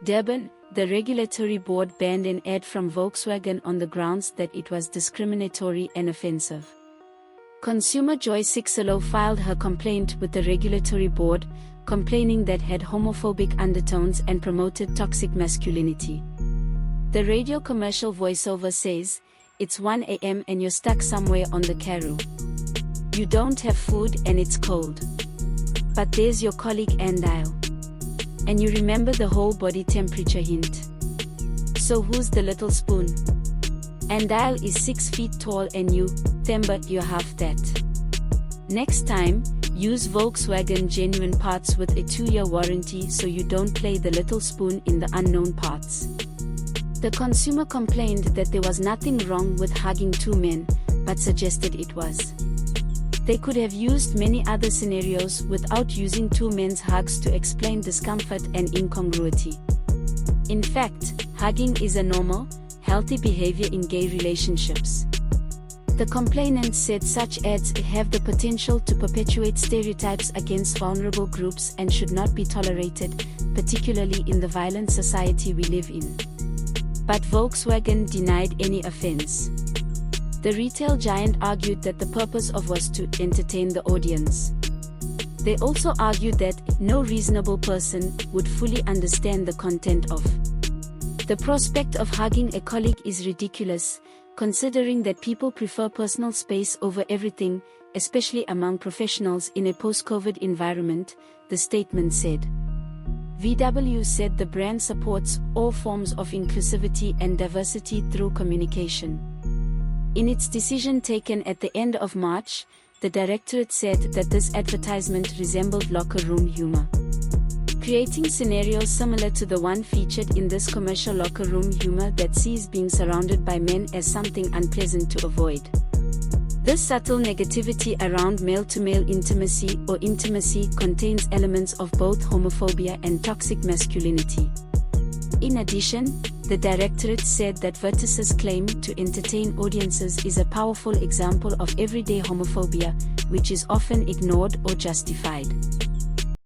Durban, the regulatory board banned an ad from Volkswagen on the grounds that it was discriminatory and offensive. Consumer Joy Sixholo filed her complaint with the regulatory board, complaining that had homophobic undertones and promoted toxic masculinity. The radio commercial voiceover says, "It's 1 a.m. and you're stuck somewhere on the Karoo. You don't have food and it's cold. But there's your colleague Andile. And you remember the whole body temperature hint. So who's the little spoon? Andile is 6 feet tall and you, Themba, you're half that. Next time, use Volkswagen Genuine Parts with a 2-year warranty so you don't play the little spoon in the unknown parts." The consumer complained that there was nothing wrong with hugging two men, but suggested it was. They could have used many other scenarios without using two men's hugs to explain discomfort and incongruity. In fact, hugging is a normal, healthy behavior in gay relationships. The complainant said such ads have the potential to perpetuate stereotypes against vulnerable groups and should not be tolerated, particularly in the violent society we live in. But Volkswagen denied any offense. The retail giant argued that the purpose was to entertain the audience. They also argued that no reasonable person would fully understand the content of. The prospect of hugging a colleague is ridiculous, considering that people prefer personal space over everything, especially among professionals in a post-COVID environment, the statement said. VW said the brand supports all forms of inclusivity and diversity through communication. In its decision taken at the end of March, the directorate said that this advertisement resembled locker room humor, creating scenarios similar to the one featured in this commercial locker room humor that sees being surrounded by men as something unpleasant to avoid. This subtle negativity around male-to-male intimacy or intimacy contains elements of both homophobia and toxic masculinity. In addition, the directorate said that vertiser's claim to entertain audiences is a powerful example of everyday homophobia, which is often ignored or justified.